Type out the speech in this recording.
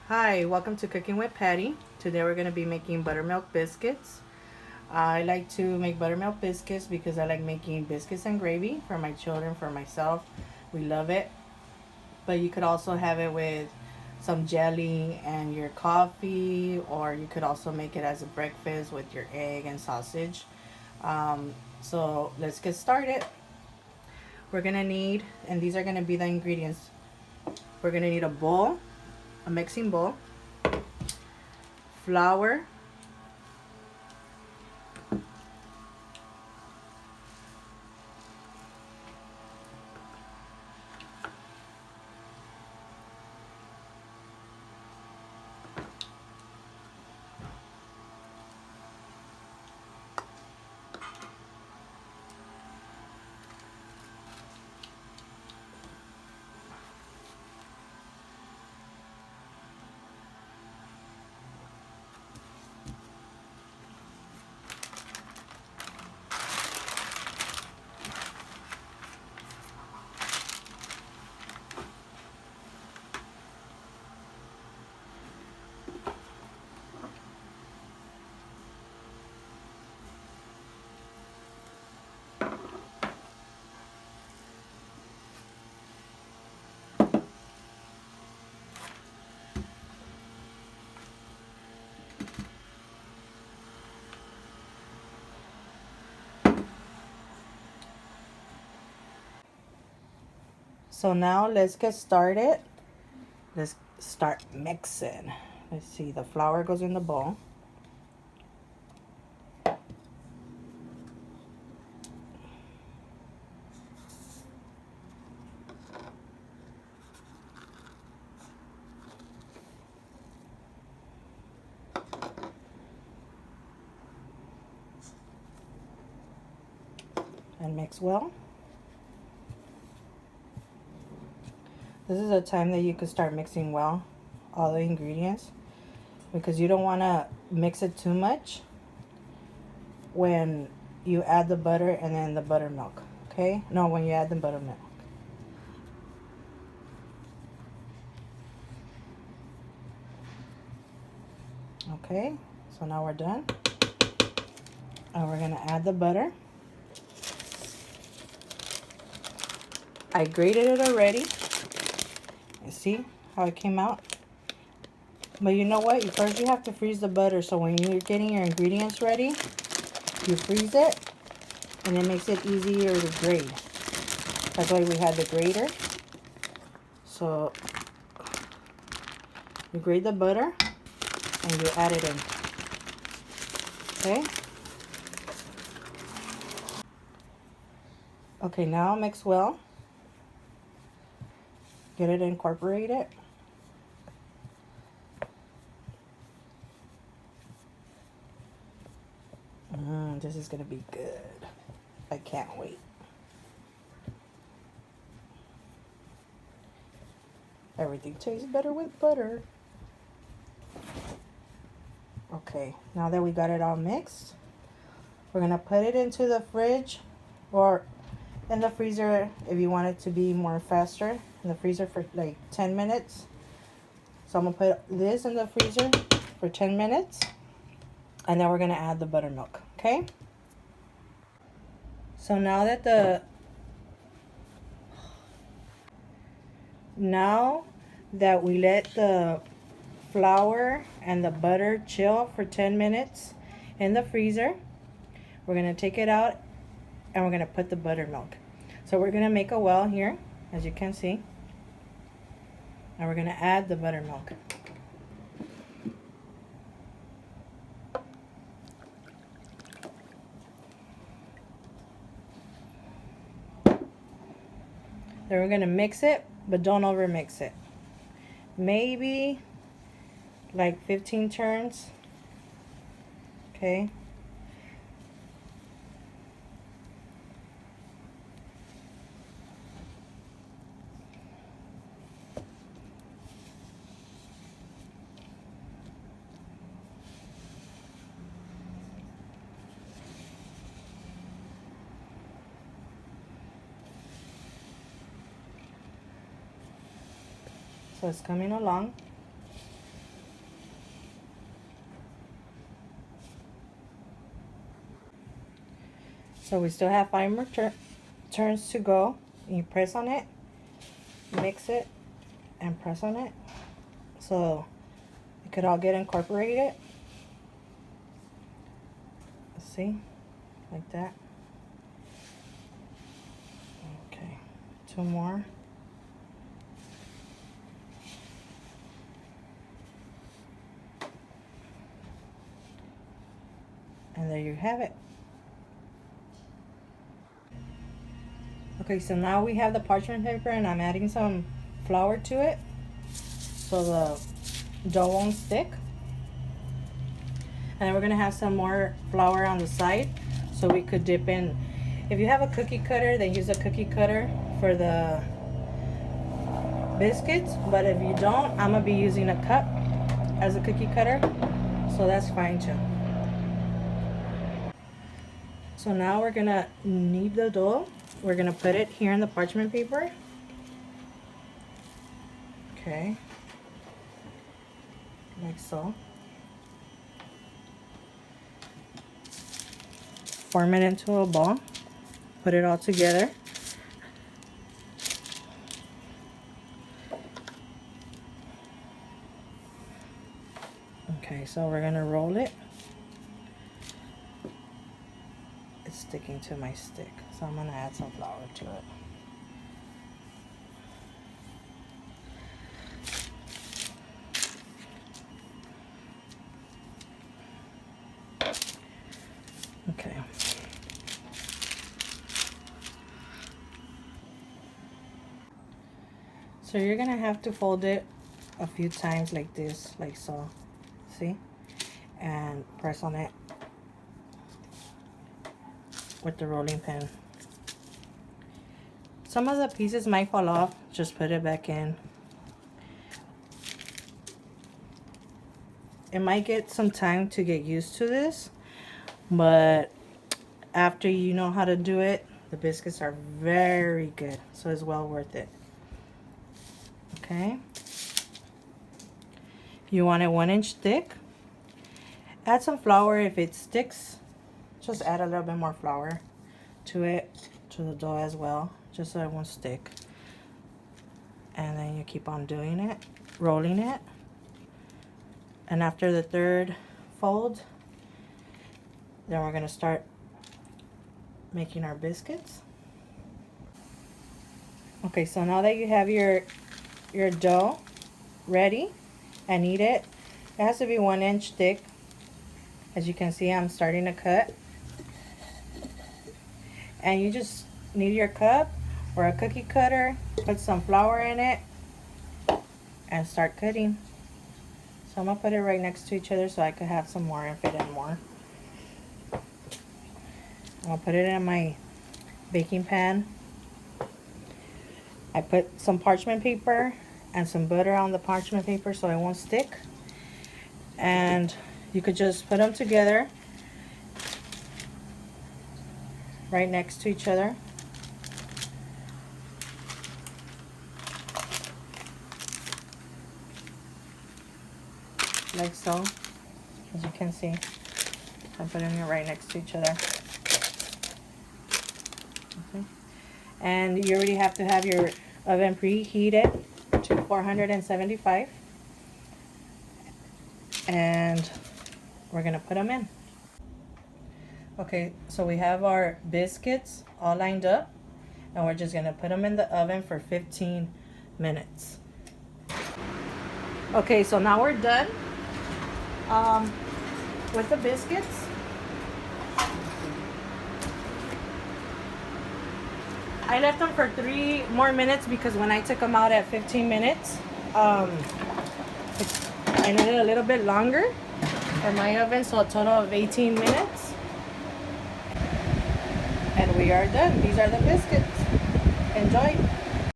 Hi, welcome to Cooking with Patty. Today we're going to be making buttermilk biscuits. I like to make buttermilk biscuits because I like making biscuits and gravy for my children, for myself. We love it. But you could also have it with some jelly and your coffee, or you could also make it as a breakfast with your egg and sausage. So let's get started. We're going to need, and these are going to be the ingredients. We're going to need a bowl, a mixing bowl, flour, So now let's get started. Let's start mixing. Let's see, the flour goes in the bowl. And mix well. This is a time that you could start mixing well all the ingredients, because you don't want to mix it too much when you add the butter and then the buttermilk. Okay? No, when you add the buttermilk. Okay, so now we're done. And we're going to add the butter. I grated it already. You see how it came out? But you know what? First you have to freeze the butter. So when you're getting your ingredients ready, you freeze it, and it makes it easier to grate. That's why we had the grater. So you grate the butter and you add it in. Okay? Okay, now mix well. Get it incorporated. This is gonna be good. I can't wait. Everything tastes better with butter. Okay, now that we got it all mixed, we're gonna put it into the fridge or in the freezer if you want it to be more faster. In the freezer for like 10 minutes. So I'm gonna put this in the freezer for 10 minutes, and then we're gonna add the buttermilk. Okay? So now that we let the flour and the butter chill for 10 minutes in the freezer, we're gonna take it out and we're gonna put the buttermilk. So we're gonna make a well here, as you can see, and we're gonna add the buttermilk. Then we're gonna mix it, but don't over mix it. Maybe like 15 turns. Okay. So it's coming along. So we still have 5 more turns to go. You press on it, mix it, and press on it so it could all get incorporated. See, like that. Okay, 2 more. And there you have it. Okay, so now we have the parchment paper and I'm adding some flour to it so the dough won't stick. And then we're gonna have some more flour on the side so we could dip in. If you have a cookie cutter, then use a cookie cutter for the biscuits. But if you don't, I'm gonna be using a cup as a cookie cutter, so that's fine too. So now we're gonna knead the dough. We're gonna put it here in the parchment paper. Okay, like so. Form it into a ball. Put it all together. Okay, so we're gonna roll it. It's sticking to my stick, so I'm gonna add some flour to it. Okay. So you're gonna have to fold it a few times like this, like so. See? And press on it with the rolling pin. Some of the pieces might fall off, just put it back in. It might get some time to get used to this, but after you know how to do it, the biscuits are very good, so it's well worth it. Okay, you want it 1 inch thick. Add some flour. If it sticks, just add a little bit more flour to it, to the dough as well, just so it won't stick. And then you keep on doing it, rolling it. And after the 3rd fold, then we're gonna start making our biscuits. Okay, so now that you have your dough ready and knead it, it has to be 1 inch thick. As you can see, I'm starting to cut. And you just need your cup or a cookie cutter, put some flour in it, and start cutting. So I'm gonna put it right next to each other so I could have some more and fit in more. I'll put it in my baking pan. I put some parchment paper and some butter on the parchment paper so it won't stick. And you could just put them together right next to each other. Like so, as you can see. I'm putting it right next to each other. Okay. And you already have to have your oven preheated to 475. And we're gonna put them in. Okay, so we have our biscuits all lined up, and we're just gonna put them in the oven for 15 minutes. Okay, so now we're done with the biscuits. I left them for 3 more minutes because when I took them out at 15 minutes, I needed a little bit longer for my oven, so a total of 18 minutes. And we are done. These are the biscuits. Enjoy.